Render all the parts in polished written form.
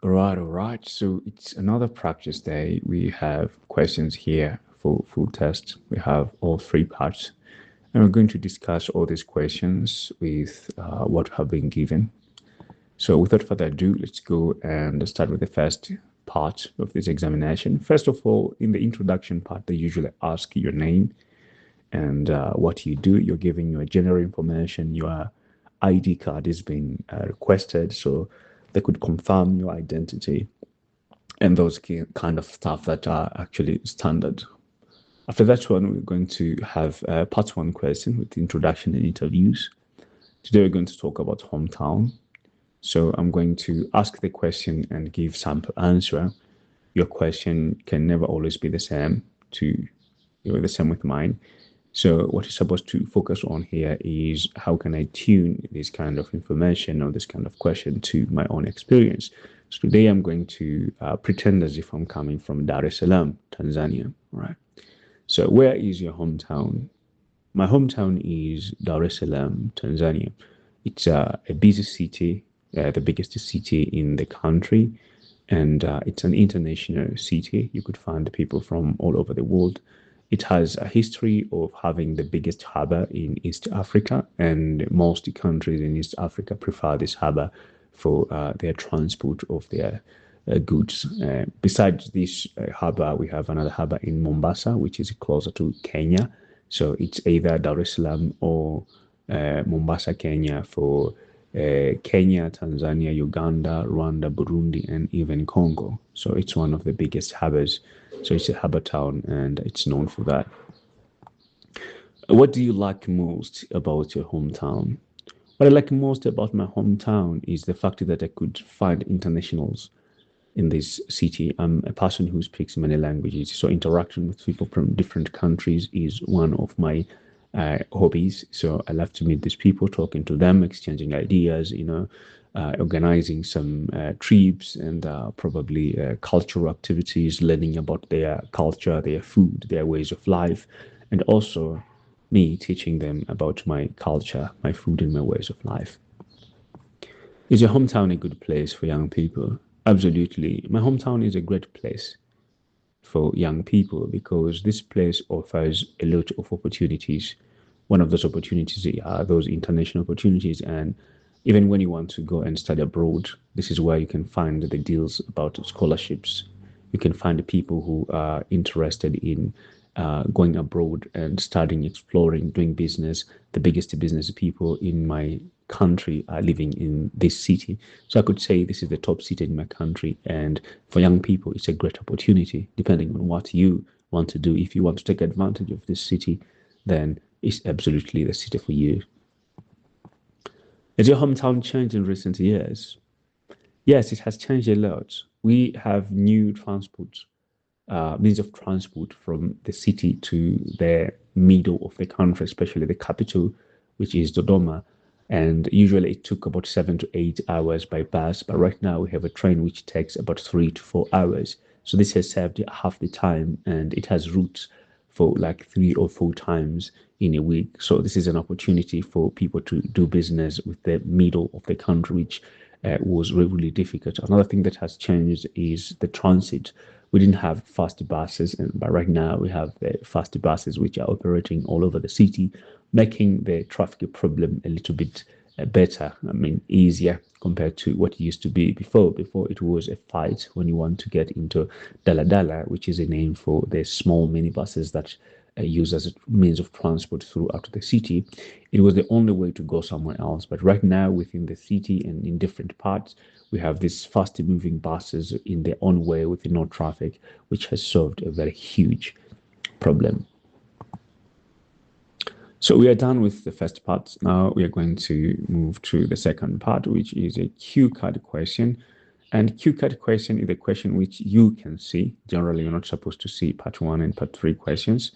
All right. So it's another practice day. We have questions here for full test. We have all three parts, and we're going to discuss all these questions with what have been given. So without further ado, let's go and start with the first part of this examination. First of all, in the introduction part, they usually ask your name and what you do. You're giving your general information. Your ID card is being requested, so they could confirm your identity and those kind of stuff that are actually standard. After that one, we're going to have part one question with introduction and interviews. Today, we're going to talk about hometown. So I'm going to ask the question and give sample answer. Your question can never always be the same the same with mine. So what you're supposed to focus on here is how can I tune this kind of information or this kind of question to my own experience. So today I'm going to pretend as if I'm coming from Dar es Salaam, Tanzania. All right. So where is your hometown? My hometown is Dar es Salaam, Tanzania. It's a busy city, the biggest city in the country, and it's an international city. You could find people from all over the world. It has a history of having the biggest harbor in East Africa, and most countries in East Africa prefer this harbor for their transport of their goods. Besides this harbor, we have another harbor in Mombasa, which is closer to Kenya. So it's either Dar es Salaam or Mombasa, Kenya for Kenya, Tanzania, Uganda, Rwanda, Burundi, and even Congo. So it's one of the biggest harbors. So it's a harbor town and it's known for that. What do you like most about your hometown? What I like most about my hometown is the fact that I could find internationals in this city. I'm a person who speaks many languages, so interaction with people from different countries is one of my hobbies. So I love to meet these people, talking to them, exchanging ideas, organizing some trips and probably cultural activities, learning about their culture, their food, their ways of life, and also me teaching them about my culture, my food, and my ways of life. Is your hometown a good place for young people? Absolutely. My hometown is a great place for young people because this place offers a lot of opportunities. One of those opportunities are those international opportunities. And even when you want to go and study abroad, this is where you can find the deals about scholarships. You can find people who are interested in going abroad and studying, exploring, doing business. The biggest business people in my country are living in this city. So I could say this is the top city in my country. And for young people, it's a great opportunity, depending on what you want to do. If you want to take advantage of this city, then it's absolutely the city for you. Has your hometown changed in recent years? Yes, it has changed a lot. We have new transport means of transport from the city to the middle of the country, especially the capital, which is Dodoma. And usually it took about 7 to 8 hours by bus, but right now we have a train which takes about 3 to 4 hours. So this has saved half the time, and it has routes for like 3 or 4 times in a week. So this is an opportunity for people to do business with the middle of the country, which was really difficult. Another thing that has changed is the transit. We didn't have fast buses, but right now we have the fast buses which are operating all over the city, making the traffic problem a little bit better. I mean, easier compared to what it used to be before. Before it was a fight when you want to get into Daladala, which is a name for the small minibuses that used as a means of transport throughout the city. It was the only way to go somewhere else. But right now, within the city and in different parts, we have these fast moving buses in their own way with no traffic, which has solved a very huge problem. So we are done with the first part. Now we are going to move to the second part, which is a cue card question. And cue card question is a question which you can see. Generally, you're not supposed to see part one and part three questions,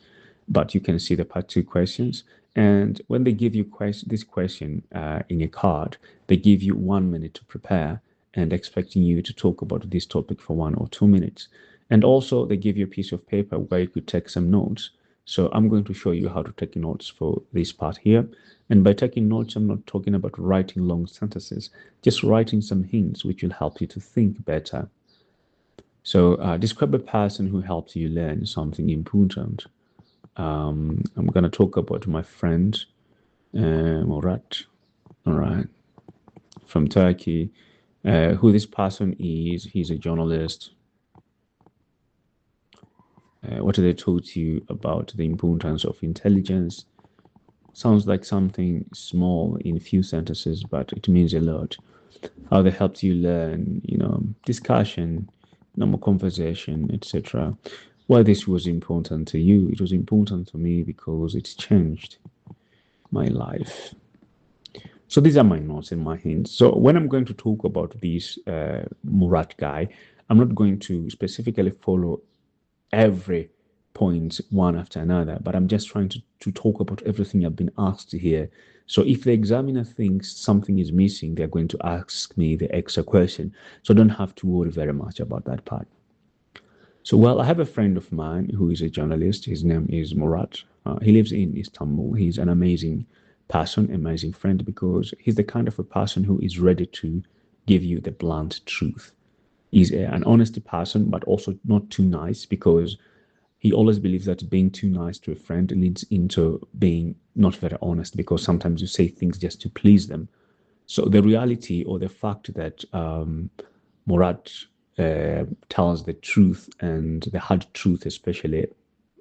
but you can see the part two questions. And when they give you this question in a card, they give you 1 minute to prepare and expecting you to talk about this topic for 1 or 2 minutes. And also, they give you a piece of paper where you could take some notes. So I'm going to show you how to take notes for this part here. And by taking notes, I'm not talking about writing long sentences, just writing some hints which will help you to think better. So describe a person who helps you learn something important. I'm going to talk about my friend, Murat, all right, from Turkey. Who this person is, he's a journalist. What they taught you about the importance of intelligence? Sounds like something small in a few sentences, but it means a lot. How they helped you learn, discussion, normal conversation, etc. Why this was important to you? It was important to me because it's changed my life. So these are my notes and my hints. So when I'm going to talk about this Murat guy, I'm not going to specifically follow every point one after another, but I'm just trying to talk about everything I've been asked here. So if the examiner thinks something is missing, they're going to ask me the extra question. So I don't have to worry very much about that part. So, well, I have a friend of mine who is a journalist. His name is Murat. He lives in Istanbul. He's an amazing person, amazing friend, because he's the kind of a person who is ready to give you the blunt truth. He's an honest person, but also not too nice, because he always believes that being too nice to a friend leads into being not very honest, because sometimes you say things just to please them. So the reality or the fact that Murat tells the truth, and the hard truth especially,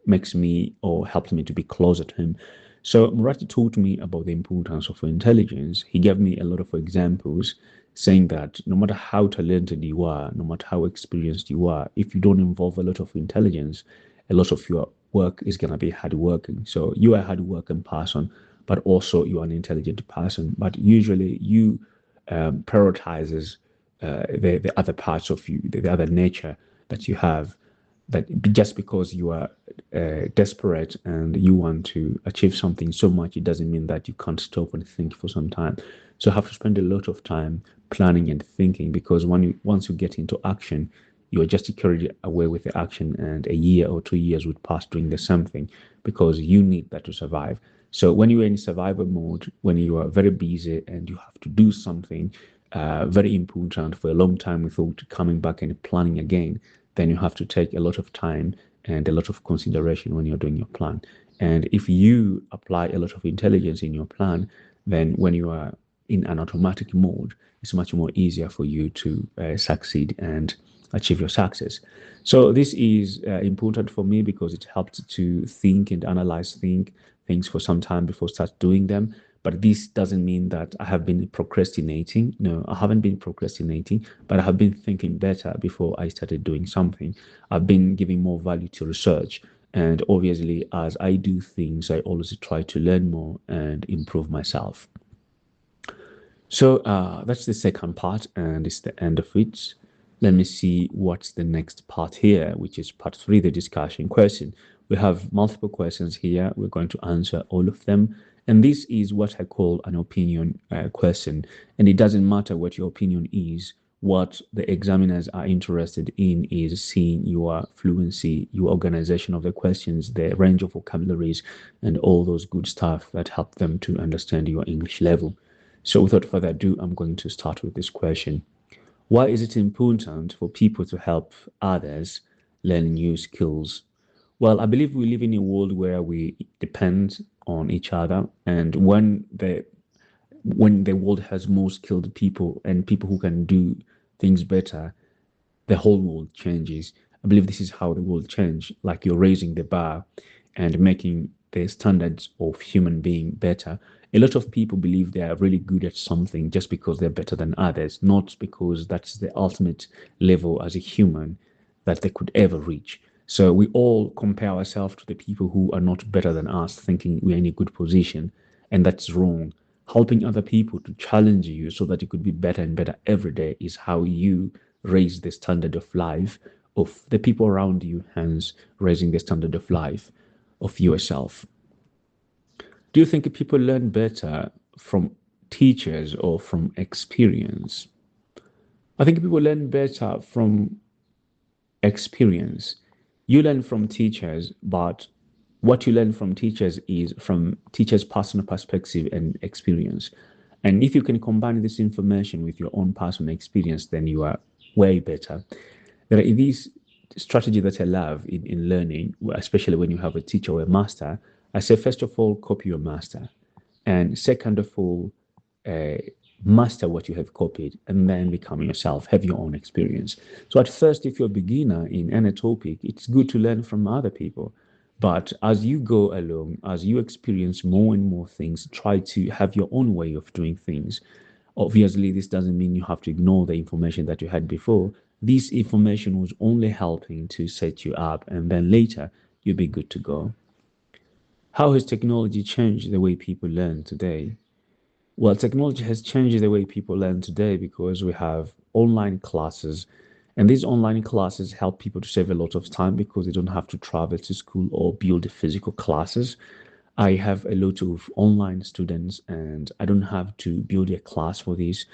makes me or helps me to be closer to him. So Murat taught me about the importance of intelligence. He gave me a lot of examples saying that no matter how talented you are, no matter how experienced you are, if you don't involve a lot of intelligence, a lot of your work is going to be hard working. So you are a hard working person, but also you are an intelligent person. But usually you prioritizes the other parts of you, the other nature that you have, that just because you are desperate and you want to achieve something so much, it doesn't mean that you can't stop and think for some time. So you have to spend a lot of time planning and thinking, because once you get into action, you are just carried away with the action, and a year or 2 years would pass doing the same thing, because you need that to survive. So when you're in survival mode, when you are very busy and you have to do something very important for a long time without coming back and planning again, then you have to take a lot of time and a lot of consideration when you're doing your plan. And if you apply a lot of intelligence in your plan, then when you are in an automatic mode, it's much more easier for you to succeed and achieve your success. So this is important for me because it helps to think and analyze things for some time before start doing them. But this doesn't mean that I have been procrastinating. No, I haven't been procrastinating, but I have been thinking better before I started doing something. I've been giving more value to research. And obviously, as I do things, I always try to learn more and improve myself. So that's the second part, and it's the end of it. Let me see what's the next part here, which is part three, the discussion question. We have multiple questions here. We're going to answer all of them. And this is what I call an opinion question. And it doesn't matter what your opinion is. What the examiners are interested in is seeing your fluency, your organization of the questions, the range of vocabularies, and all those good stuff that help them to understand your English level. So without further ado, I'm going to start with this question. Why is it important for people to help others learn new skills? Well, I believe we live in a world where we depend on each other, and when the world has more skilled people and people who can do things better, the whole world changes. I believe this is how the world change. Like you're raising the bar and making the standards of human being better. A lot of people believe they are really good at something just because they're better than others, not because that's the ultimate level as a human that they could ever reach. So we all compare ourselves to the people who are not better than us, thinking we're in a good position, and that's wrong. Helping other people to challenge you so that you could be better and better every day is how you raise the standard of life of the people around you, hence raising the standard of life of yourself. Do you think people learn better from teachers or from experience? I think people learn better from experience. You learn from teachers, but what you learn from teachers is from teachers' personal perspective and experience. And if you can combine this information with your own personal experience, then you are way better. There are these strategy that I love in learning, especially when you have a teacher or a master. I say, first of all, copy your master. And second of all, uh, master what you have copied and then become yourself, have your own experience. So at first, if you're a beginner in any topic, it's good to learn from other people. But as you go along, as you experience more and more things, try to have your own way of doing things. Obviously, this doesn't mean you have to ignore the information that you had before. This information was only helping to set you up, and then later you'll be good to go. How has technology changed the way people learn today? Well, technology has changed the way people learn today because we have online classes, and these online classes help people to save a lot of time because they don't have to travel to school or build physical classes. I have a lot of online students, and I don't have to build a class for this.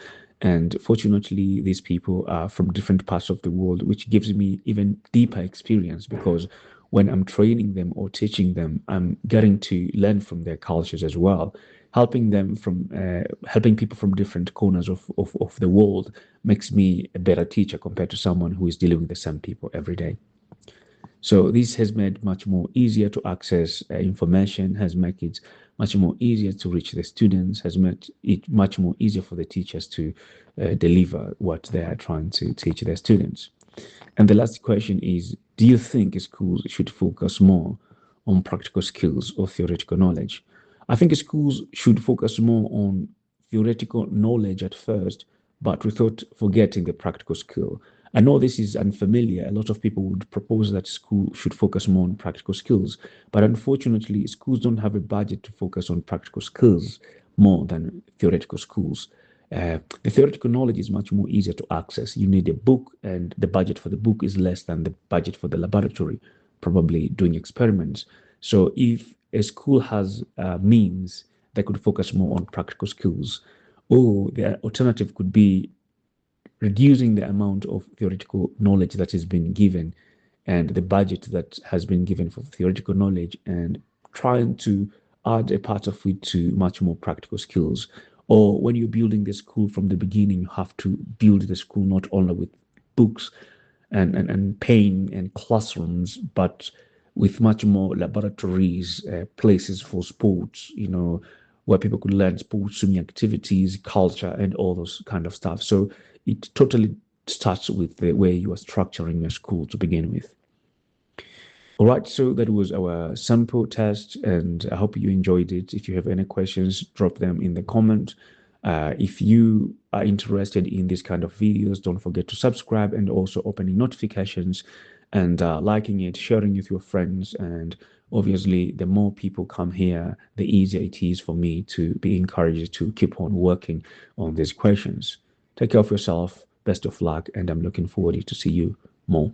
And fortunately, these people are from different parts of the world, which gives me even deeper experience because when I'm training them or teaching them, I'm getting to learn from their cultures as well. Helping people from different corners of the world makes me a better teacher compared to someone who is dealing with the same people every day. So this has made much more easier to access information, has made it much more easier to reach the students, has made it much more easier for the teachers to deliver what they are trying to teach their students. And the last question is, do you think schools should focus more on practical skills or theoretical knowledge? I think schools should focus more on theoretical knowledge at first, but without forgetting the practical skill. I know this is unfamiliar. A lot of people would propose that school should focus more on practical skills, but unfortunately, schools don't have a budget to focus on practical skills more than theoretical schools. The theoretical knowledge is much more easier to access. You need a book, and the budget for the book is less than the budget for the laboratory, probably doing experiments. So, if a school has means, they could focus more on practical skills. Or the alternative could be reducing the amount of theoretical knowledge that is being given and the budget that has been given for theoretical knowledge and trying to add a part of it to much more practical skills. Or when you're building the school from the beginning, you have to build the school not only with books and paint and classrooms, but with much more laboratories, places for sports, where people could learn sports, swimming activities, culture, and all those kind of stuff. So it totally starts with the way you are structuring your school to begin with. All right, so that was our sample test, and I hope you enjoyed it. If you have any questions, drop them in the comment. If you are interested in this kind of videos, don't forget to subscribe and also opening notifications and liking it, sharing with your friends. And obviously, the more people come here, the easier it is for me to be encouraged to keep on working on these questions. Take care of yourself. Best of luck, and I'm looking forward to see you more.